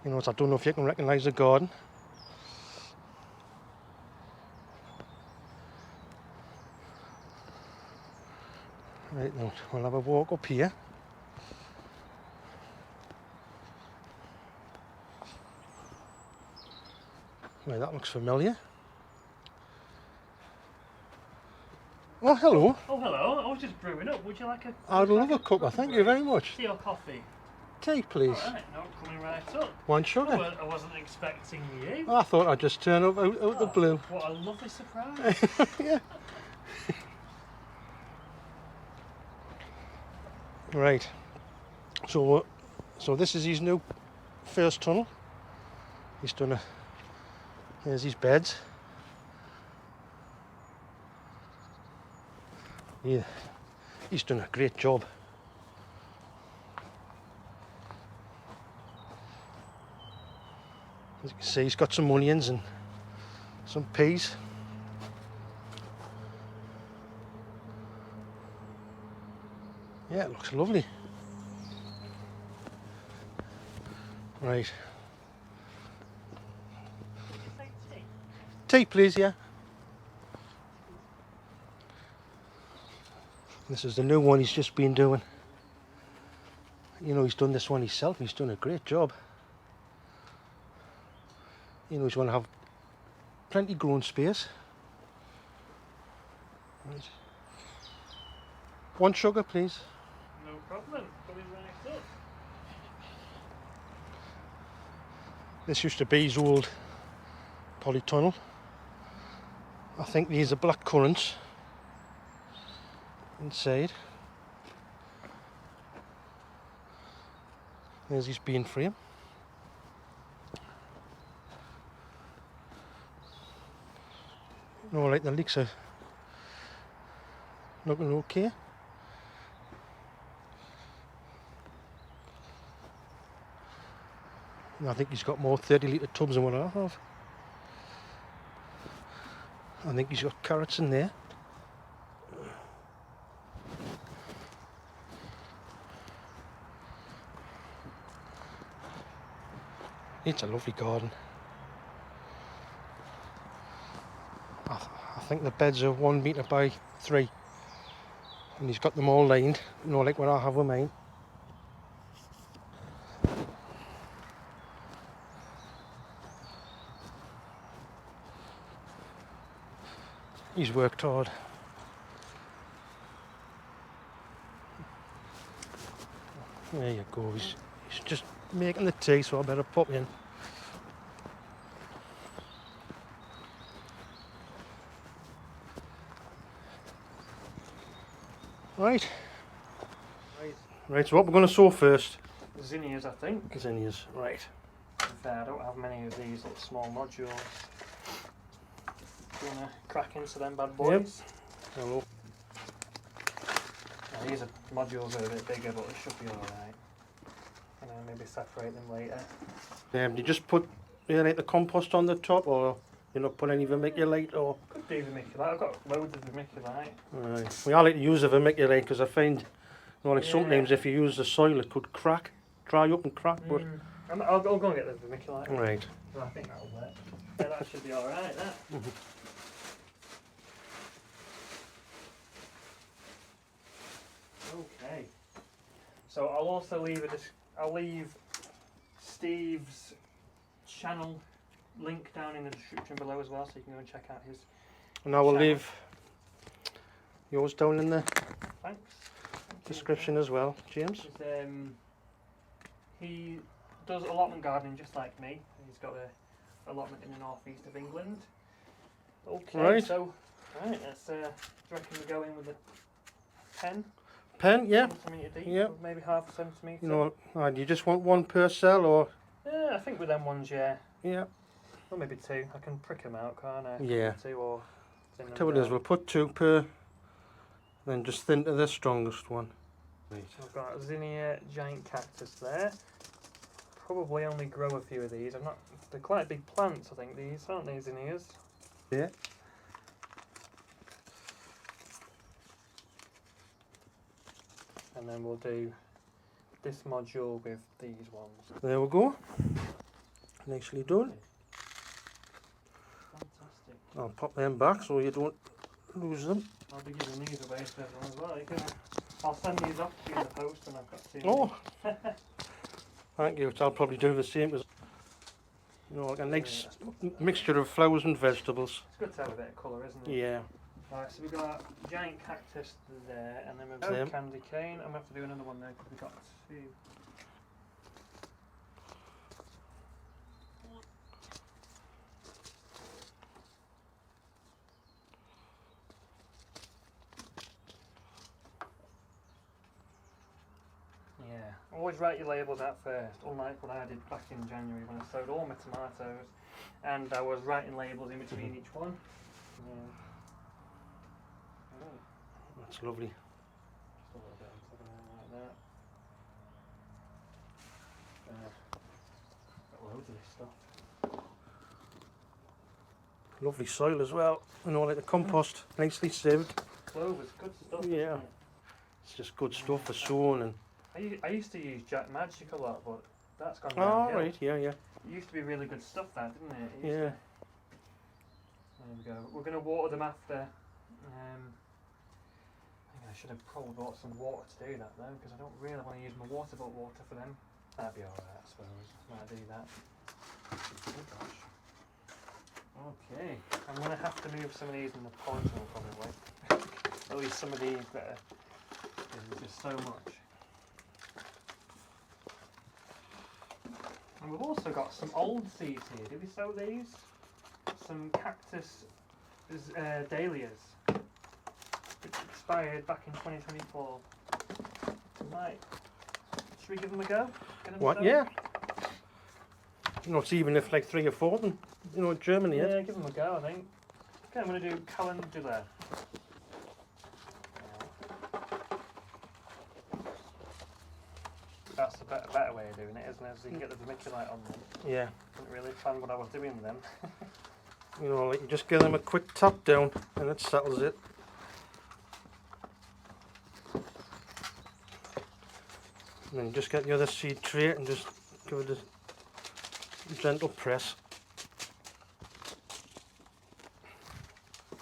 You know, I don't know if you can recognise the garden. Right, now we'll have a walk up here. Right, that looks familiar. Oh, hello. Oh, hello. I was just brewing up. Would you like a... I'd love a cuppa, thank you very much. Tea or coffee? Tea, please. Alright, no, coming right up. One sugar. Oh, I wasn't expecting you. I thought I'd just turn up out the blue. What a lovely surprise. Yeah. Right. So this is his new first tunnel. He's done a... Here's his beds. Yeah, he's done a great job. As you can see, he's got some onions and some peas. Yeah, it looks lovely. Right. Tea, please, yeah. This is the new one he's just been doing. You know, he's done this one himself. He's done a great job. You know, he's going to have plenty growing space. Right. One sugar, please. No problem. Coming right up. This used to be his old polytunnel. I think these are black currants inside. There's his bean frame. No, like the leeks are looking okay. And I think he's got more 30-litre tubs than what I have. I think he's got carrots in there. It's a lovely garden. I think the beds are 1 metre by 3. And he's got them all lined, you know, like what I have with mine. He's worked hard. There you go, he's just making the tea, so I better pop in. Right. Right, so what we're going to sow first? Zinnias, I think. Zinnias, right. I don't have many of these little small modules. Do you want to crack into them bad boys? Yep. Hello. Now, these modules are a bit bigger, but they should be alright. And then maybe separate them later. Do you just put like the compost on the top, or you not put any vermiculite, or? Could do vermiculite. I've got loads of vermiculite. Right. Well, I like to use the vermiculite because I find, you know, like sometimes if you use the soil, it could crack, dry up and crack. But I'll go and get the vermiculite. Right. I think that'll work. Yeah, that should be alright, that. Okay. So I'll also leave Steve's channel link down in the description below as well, so you can go and check out his And I will channel. leave yours down in the Thanks. description as well, James. He does allotment gardening just like me. He's got a allotment in the northeast of England. Okay, Right. so let's do you reckon we go in with a pen? Pen, yeah. Centimetre deep, Yeah. maybe half a centimetre. You know, do you just want one per cell, or? Yeah, I think with them ones, yeah. Yeah. Or maybe 2. I can prick them out, can't I? Yeah. 2 or thin them Tell what it is, down. we'll put 2 per, then just thin to the strongest one. Right. So I've got a zinnia giant cactus there. Probably only grow a few of these. They're quite big plants, I think, these, aren't they, zinnias? Yeah. And then we'll do this module with these ones. There we go. Nicely done. Fantastic. I'll pop them back so you don't lose them. I'll be giving these away to everyone as well. I'll send these off to you in the post when I've got two. Oh, thank you. I'll probably do the same as, you know, like a nice mixture of flowers and vegetables. It's good to have a bit of colour, isn't it? Yeah. Right, so we've got giant cactus there, and then we've Them. got candy cane. I'm going to have to do another one there because we've got two. Yeah, always write your labels out first, unlike what I did back in January when I sowed all my tomatoes and I was writing labels in between each one. Yeah. Oh, That's lovely. just a little bit on top of there like that. Got loads of this stuff. Lovely soil as well. You know, like the compost, nicely sieved. Clover's good stuff. Yeah. Isn't it? It's just good stuff for sowing and. I used to use Jack Magic a lot, but that's gone Oh, downhill. right, yeah, yeah. It used to be really good stuff, that, didn't it? It used Yeah. to- There we go. We're going to water them after. I think I should have probably bought some water to do that though, because I don't really want to use my water for them. That'd be alright, I suppose. Might do that. Oh gosh. Okay, I'm going to have to move some of these in the polytunnel probably. At least some of these better. There's just so much. And we've also got some old seeds here. Did we sow these? Some cactus dahlias, which expired back in 2024. Right. Should we give them a go? Get them What? sown? Yeah. You know, it's even if like 3 or 4 of them, you know, in Germany. Yeah, give them a go, I think. Okay, I'm going to do calendula. That's a better way of doing it, isn't it? So you can get the vermiculite on them. Yeah. Didn't really plan what I was doing with them. You know, like you just give them a quick tap down and it settles it. And then you just get the other seed tray and just give it a gentle press.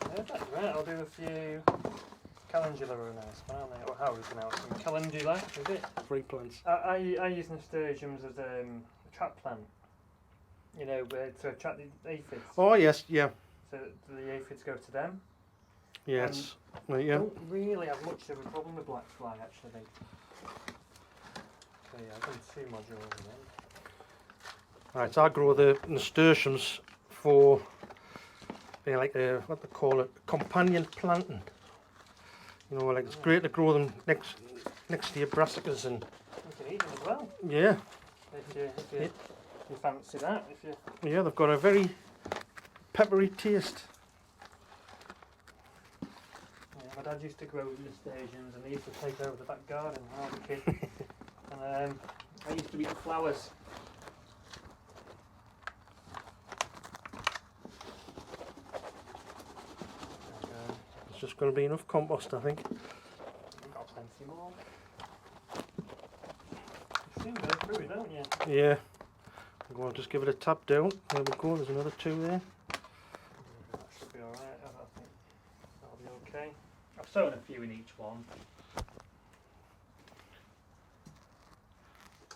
Yeah, that's right. I'll do a few calendula are nice, aren't they? Or how we pronounce them? Calendula, is it? 3 plants. I use nasturtiums as a trap plant. You know, to attract the aphids. Oh yes, yeah, So the aphids go to them. yes, right, yeah. Don't really have much of a problem with black fly actually. So yeah, I've done 2 modules then. Right, I grow the nasturtiums for they're like what they call it, companion planting. You know, like it's great to grow them next to your brassicas and You can eat them as well yeah, if you fancy that. If you yeah, they've got a very peppery taste. Yeah, my dad used to grow nasturtiums and he used to take over the back garden when I was a kid. And I used to eat the flowers. It's just going to be enough compost, I think. You've got plenty more. You soon go through it, don't you? Yeah. I'm going to just give it a tap down. There we go. There's another 2 there. That should be alright. I think that'll be okay. I've sown a few in each one.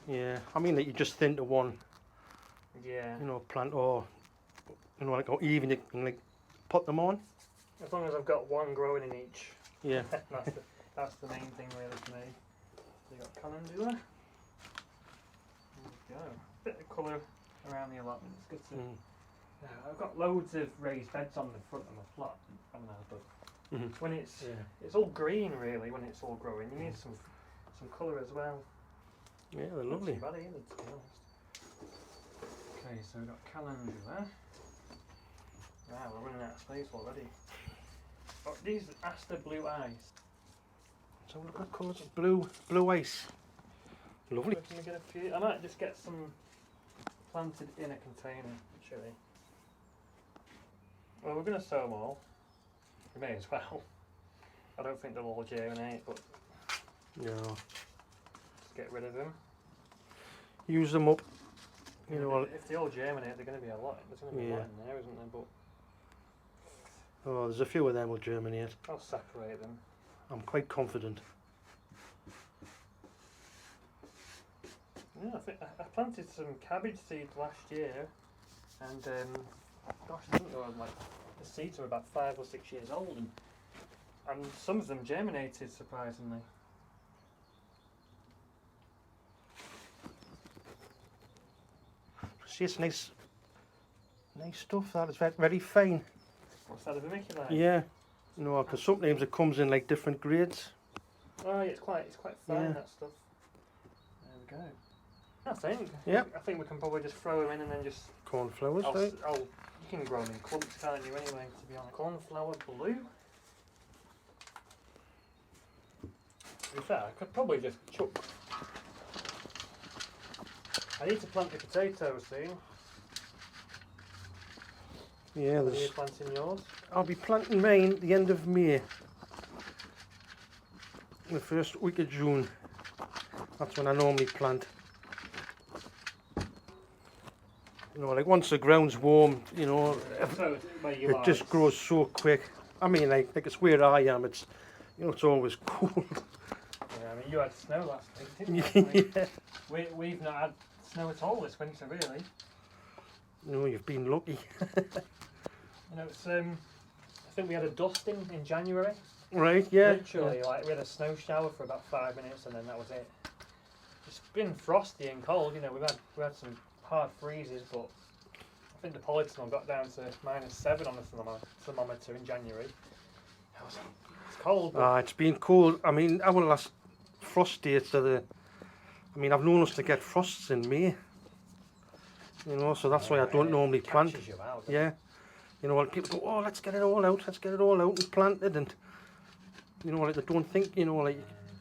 Yeah. I mean that you just thin to one, Yeah. you know, plant or you know, like or even you can like put them on. As long as I've got one growing in each. Yeah. that's the main thing really for me. So you got calendula. There we go. Bit of colour around the allotment. It's good to. Mm. Yeah, I've got loads of raised beds on the front of my plot, haven't I? But Mhm. when it's Yeah. it's all green really when it's all growing. You need some colour as well. Yeah, they're lovely. Not too bad either, to be honest. Okay, so we've got calendula. Wow, we're running out of space already. Oh, these Aster blue eyes. So look at colours of blue ice. Lovely. Can we get a few? I might just get some planted in a container, actually. Well, we're going to sow them all. We may as well. I don't think they'll all germinate, but Yeah. just get rid of them. Use them up You know, if they all germinate, they're going to be a lot. There's going to be a lot in there, isn't there? But oh, there's a few of them will germinate. I'll separate them. I'm quite confident. Yeah, I think I planted some cabbage seeds last year, and gosh, I think they were like the seeds were about 5 or 6 years old, and some of them germinated surprisingly. See, it's nice stuff. That is very, very fine. What's that, a vermiculite? Yeah, you know, because sometimes it comes in like different grades. Oh, yeah, it's quite fine, Yeah. that stuff. There we go. I think. Yep. I think we can probably just throw them in and then just. Cornflowers, right? You can grow them in clumps, can't you? Anyway, to be honest. Cornflower blue. To be fair, I could probably just chuck. I need to plant the potatoes soon. Yeah, Are you there's. planting yours? I'll be planting mine at the end of May. The first week of June. That's when I normally plant. You know, like once the ground's warm, you know, So, where you it are, just it's- grows so quick. I mean, like it's where I am. It's, you know, it's always cold. Yeah, I mean, you had snow last week, didn't you? Yeah. We've not had snow at all this winter, really. You know, you've been lucky. You know, it's I think we had a dusting in January. Right? Yeah. Literally, like we had a snow shower for about 5 minutes, and then that was it. It's been frosty and cold. You know, we had some hard freezes, but I think the polytunnel got down to -7 on the thermometer in January. It's cold. But It's been cold. I mean, our last frost dates are the. I mean, I've known us to get frosts in May. You know, so that's why I don't normally plant. catches you out, doesn't it? Yeah. You know, people go, oh, let's get it all out, and plant it, and you know, like they don't think, you know, like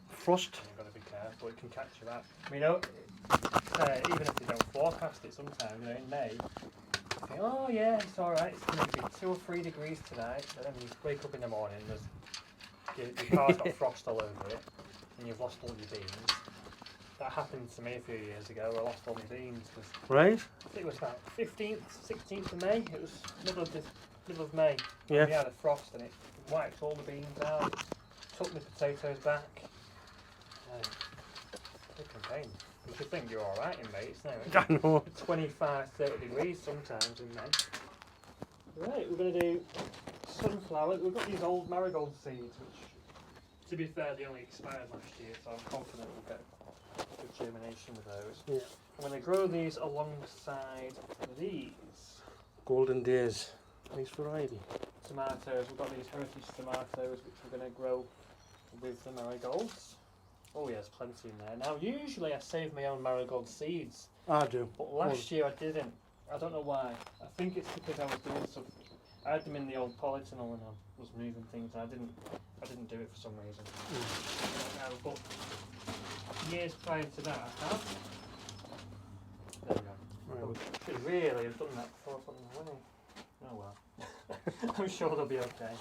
frost. You've got to be careful. It can catch you out. I mean, you know, even if they don't forecast it, sometimes you know in May, you think, oh yeah, it's all right. It's going to be 2 or 3 degrees tonight. But then you wake up in the morning, your car's got frost all over it, and you've lost all your beans. That happened to me a few years ago. I lost all my beans because Right? I think it was about 15th, 16th of May. It was middle of May. Yeah. We had a frost and it wiped all the beans out. Took the potatoes back. Freaking pain. You should think you're all right in May. It's now I know. 25, 30 degrees sometimes in May. Right, we're going to do sunflower. We've got these old marigold seeds, which, to be fair, they only expired last year, so I'm confident we'll get good germination with those. Yeah. I'm going to grow these alongside these Golden days. Nice variety. tomatoes. We've got these heritage tomatoes, which we're going to grow with the marigolds. Oh, yes, plenty in there. Now, usually I save my own marigold seeds, I do. but last year I didn't. I don't know why. I think it's because I was doing some. I had them in the old polytunnel and I was moving things. And I didn't do it for some reason. I don't know, but years prior to that, I have. There we go. Right. Should really have done that before I put them away. Oh well. I'm sure they'll be okay.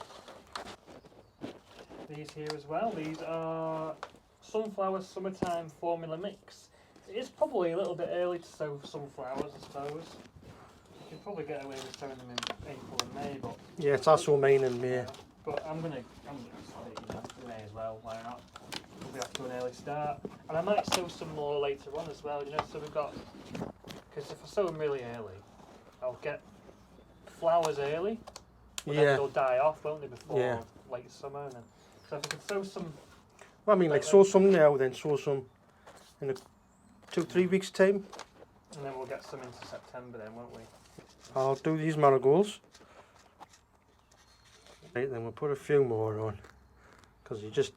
These here as well. These are sunflower summertime formula mix. It is probably a little bit early to sow sunflowers, I suppose. You can probably get away with sowing them in April and May, but Yeah, it's also mine in May. but I'm gonna start it, you know, in May as well. Why not? We'll be off to an early start, and I might sow some more later on as well. You know, so we've got because if I sow them really early, I'll get flowers early. But then Yeah. they'll die off, won't they, before Yeah. late summer? And then, so if I could sow some. Well, I mean, like sow some now, then sow some in 2-3 weeks' time. And then we'll get some into September then, won't we? I'll do these marigolds. Right, then we'll put a few more on, because you just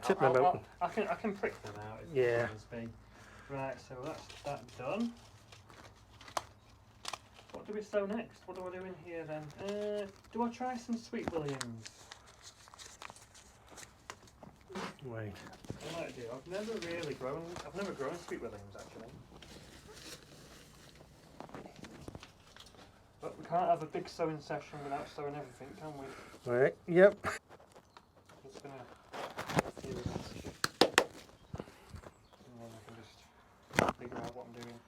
tip them out. I can prick them out if Yeah. needs be. Right, so that's that done. What do we sow next? What do I do in here then? Do I try some Sweet Williams? Right. I might do. I've never grown Sweet Williams actually. But we can't have a big sowing session without sowing everything, can we? Right. Yep. I'm just gonna have a few of these. And then I can just figure out what I'm doing.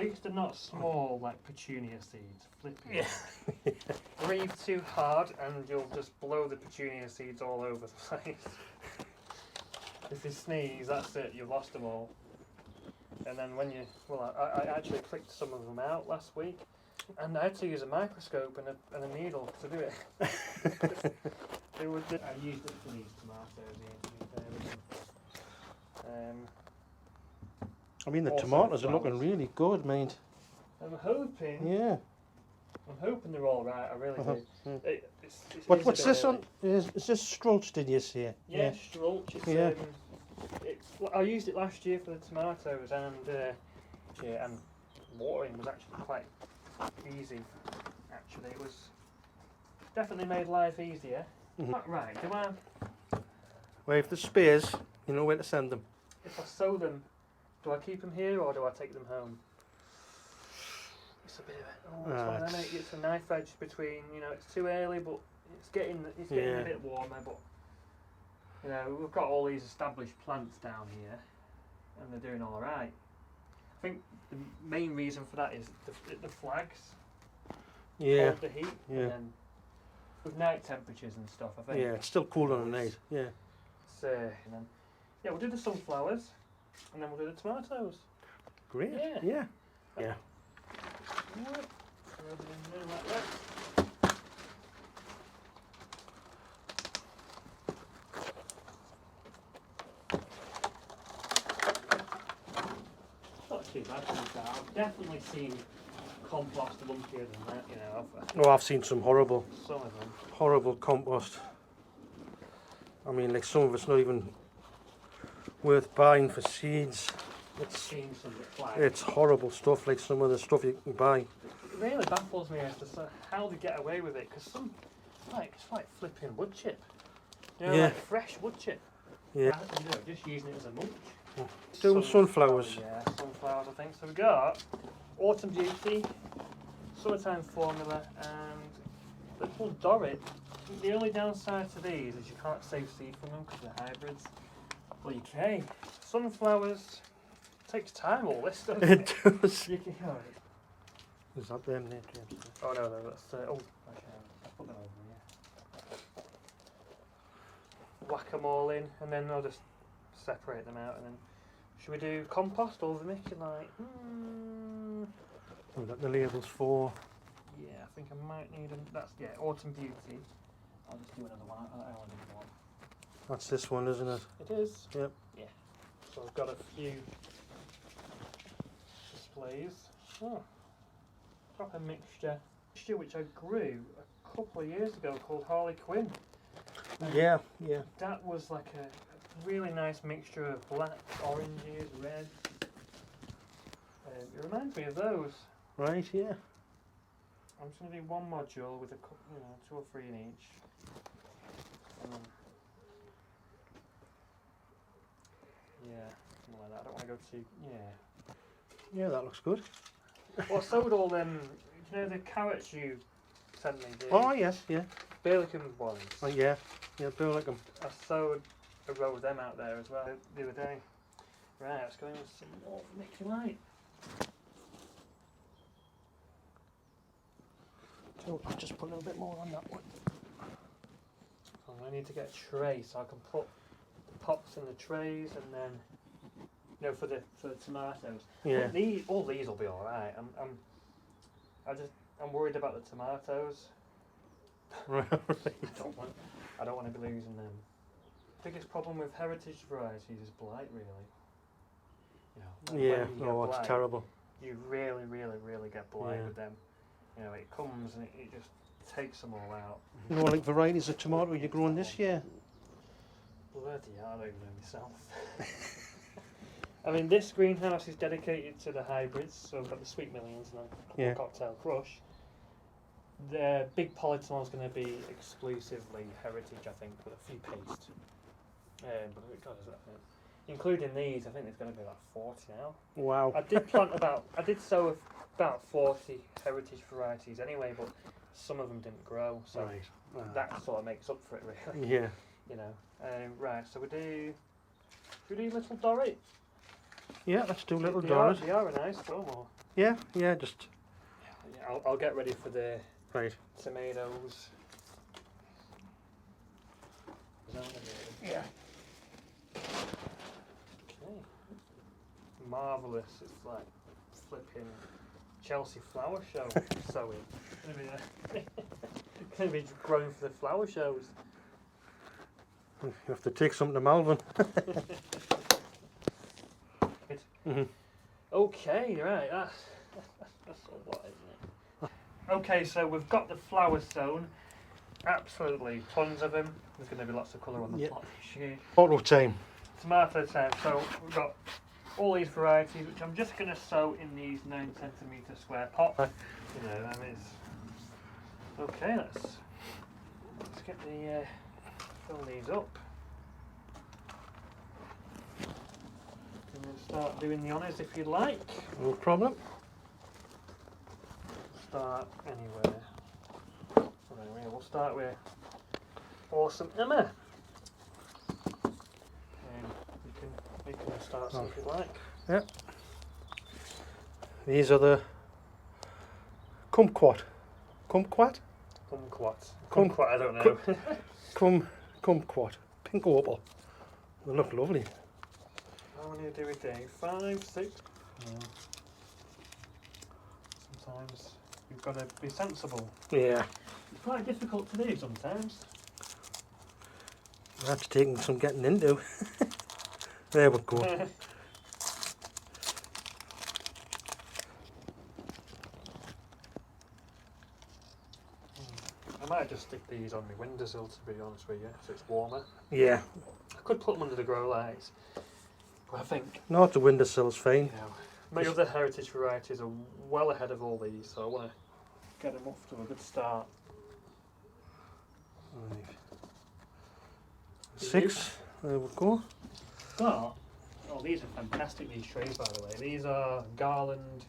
least they're not small like petunia seeds. Flipping. Yeah. Breathe too hard and you'll just blow the petunia seeds all over the place. If you sneeze, that's it, you've lost them all. And then when you, well, I actually clicked some of them out last week, and I had to use a microscope and a needle to do it. I used it for these tomatoes here, to be fair. I mean, the Also tomatoes are flowers. looking really good, mate. I'm hoping. Yeah. I'm hoping they're all right. I really do. Yeah. It's What's a bit this early. on? Is this Strulch, did you say? Yeah, Strulch. It's, Yeah. I used it last year for the tomatoes, and watering was actually quite easy. Actually, it was definitely made life easier. Mhm. Right, do I? Well, if there's spares, you know where to send them. If I sow them, do I keep them here or do I take them home? It's a bit of a, it's one of them, it's a knife edge between, you know, it's too early, but it's getting Yeah. a bit warmer, but you know, we've got all these established plants down here, and they're doing all right. I think the main reason for that is the flags Yeah. hold the heat, Yeah. and then with night temperatures and stuff, I think. Yeah, it's still cool on the night. Yeah. So, and then, yeah, we'll do the sunflowers, and then we'll do the tomatoes. Great. Yeah. Yeah. Yeah. Right. Throw them in there like that. Not too bad to look at. I've definitely seen compost lumpier than that, you know. Oh, I've seen some horrible Some of them. compost. I mean, like some of it's not even worth buying for seeds. I've seen some that flag. It's horrible stuff, like some of the stuff you can buy. It really baffles me as to how they get away with it, because some, it's like flipping wood chip. You know, Yeah. like fresh wood chip. Yeah. You know, just using it as a mulch. Doing sunflowers. Yeah, sunflowers, I think. So we got Autumn Beauty, Summertime Formula, and Little Dorrit. The only downside to these is you can't save seed from them because they're hybrids. Well, you can. Sunflowers takes time. All this stuff. It does. You can, Is that them there, James? oh no, that's actually, I'll put them over here. Whack them all in, and then I'll just separate them out, and then should we do compost or vermiculite? We've got the labels for. Yeah, I think I might need them. That's Autumn Beauty. I'll just do another one. I only need one. That's this one, isn't it? It is. Yep. Yeah. So I've got a few displays. Oh, proper mixture which I grew a couple of years ago called Harley Quinn. Yeah, yeah. That was like a really nice mixture of black, oranges, reds. It reminds me of those. Right, yeah. I'm just going to do one module with 2 or 3 in each. And then, yeah, something like that. I don't want to go too. Yeah. Yeah, that looks good. Well, I sowed all them. You know the carrots you sent me. Oh, yes, yeah. Berlicum ones. Oh, yeah. Yeah, Bill like them. I sowed a row of them out there as well the other day. Right, let's go in with some more vermiculite. So I'll just put a little bit more on that one. I need to get a tray so I can put the pots in the trays, and then for the tomatoes. Yeah. All these will be all right. I'm worried about the tomatoes. Right. I don't want to be losing them. Biggest problem with heritage varieties is blight, really. You know, Yeah, when you get oh, it's blight, terrible. You really, really, really get blight Yeah. with them. You know, it comes and it just takes them all out. You know, like varieties of tomato you're growing this year? Bloody hell, I don't even know myself. I mean, this greenhouse is dedicated to the hybrids, so we've got the Sweet Millions and the Yeah. Cocktail Crush. The big polytunnel is going to be exclusively heritage, I think, with a few paste. But including these, I think there's going to be about 40 now. Wow. I did sow about 40 heritage varieties anyway, but some of them didn't grow, so Right. that sort of makes up for it, really. Yeah. You know. Right, so should we do Little Dorrit? Yeah, let's do little They dollars. are a nice promo. Yeah, yeah, just Yeah, I'll get ready for the right. tomatoes. Yeah. Okay. Marvellous. It's like flipping Chelsea flower show sowing. Gonna be growing for the flower shows. You have to take something to Malvern. Mhm. Okay, right, that's a lot, isn't it? Okay, so we've got the flowers sown. Absolutely tons of them. There's going to be lots of colour on the Yep. plot this year. Auto time. Tomato time. So we've got all these varieties, which I'm just going to sow in these 9cm square pots. You know, that is. Okay, let's get the fill these up. And then start doing the honours if you'd like. No problem. Start anywhere. Anyway, we'll start with Awesome Emma. And we can start something like. Yeah. These are the kumquat. Kumquat? Kumquat, I don't know. Kumquat. Pink opal. They look lovely. How many do a day? 5, 6? No. Sometimes you've got to be sensible. Yeah. It's quite difficult to do sometimes. That's taking some getting into. There we go. I might just stick these on my windowsill, to be honest with you, so it's warmer. Yeah. I could put them under the grow lights, but I think, No, the windowsill's fine. you know, my other heritage varieties are well ahead of all these, so I want to get them off to a good start. Right. 6. There we go. But, oh, these are fantastic, these trays, by the way. These are garland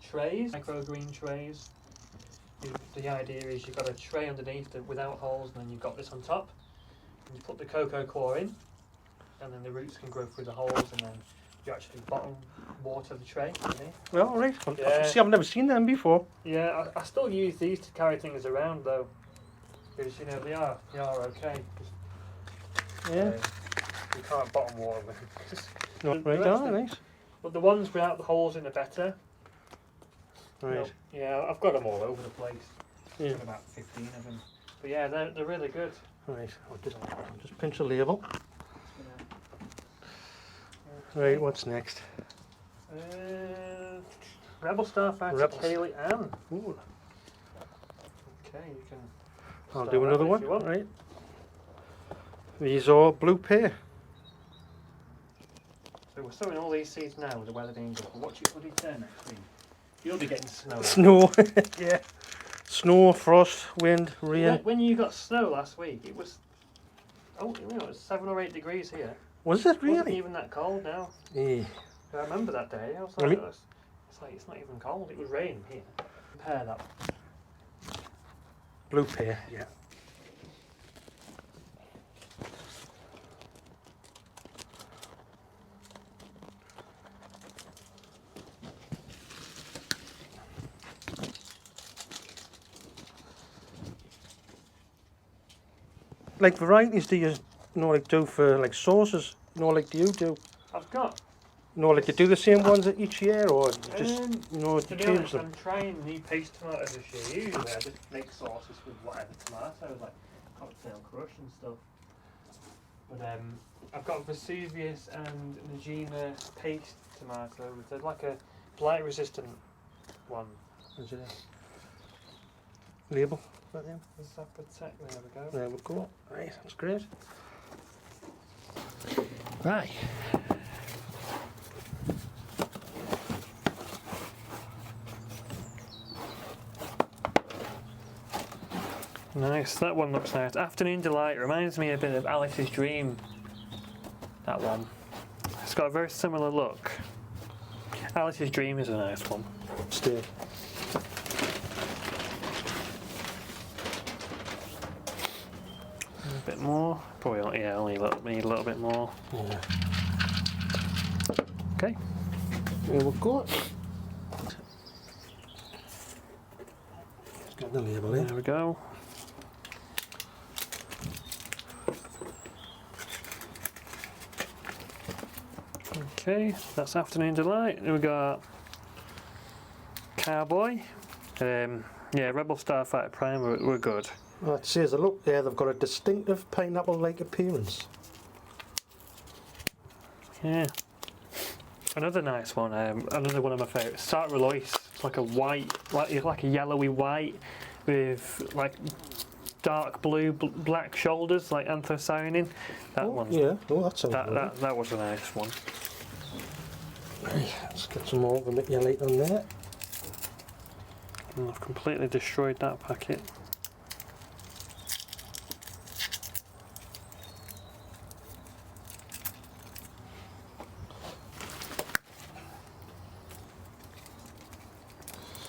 trays, microgreen trays. The idea is you've got a tray underneath without holes, and then you've got this on top. And you put the cocoa core in, and then the roots can grow through the holes, and then you actually bottom water the tray underneath. Well, all right. Yeah. See, I've never seen them before. Yeah, I still use these to carry things around though, because you know they are okay. Yeah. You can't bottom water them. No, The right, rest oh, of- nice. But the ones without the holes in are better. Right. No, yeah, I've got them all over the place. Yeah. Got about 15 of them. But yeah, they're really good. Right. I'll just pinch a label. Right, what's next? Rebel Starfighter Rebels. Kaylee Ann. Ooh, Okay, you can. I'll start do that another if one. you want. Right. These are blue pear. So we're sowing all these seeds now with the weather being good. But watch it bloody turn next week. You'll be getting snow. Snow. Yeah. Snow, frost, wind, rain. When you got snow last week, it was. Oh, you know, it was 7 or 8 degrees here. Was it It wasn't really? even that cold now. Eh. I remember that day. I was like, Really? it's like it's not even cold. It was rain here. Compare that. Blue pear. Yeah. Like varieties do you know like do for like sauces? You know like do you do? I've got. You know like you do the same ones each year or you just you know To you be change honest, them? I'm trying new paste tomatoes this year. Usually I just make sauces with whatever tomatoes, like cocktail crush and stuff. But I've got Vesuvius and Najima paste tomatoes. They're like a blight resistant one. Is it a label? Is that them? Does that protect? There we go. There we go. Right, that's great. Right. Nice, that one looks nice. Afternoon Delight reminds me a bit of Alice's Dream. That one. It's got a very similar look. Alice's Dream is a nice one. Stay. A bit more. Probably not, yeah, only need a little bit more. Yeah. Okay, here we go. Let's get the label in. There we go. Okay, that's Afternoon Delight. And we got Cowboy. Yeah, Rebel Starfighter Prime were good. Oh, it says, look there, they've got a distinctive pineapple-like appearance. Yeah. Another nice one, another one of my favourites. Start Release. It's like a white, like a yellowy white with like dark blue, black shoulders, like anthocyanin. That one. Yeah, oh, that sounds good. That was a nice one. Let's get some more vermiculite on there. And I've completely destroyed that packet.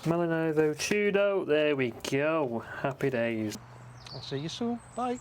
Melanovo Tudo, there we go. Happy days. I'll see you soon. Bye.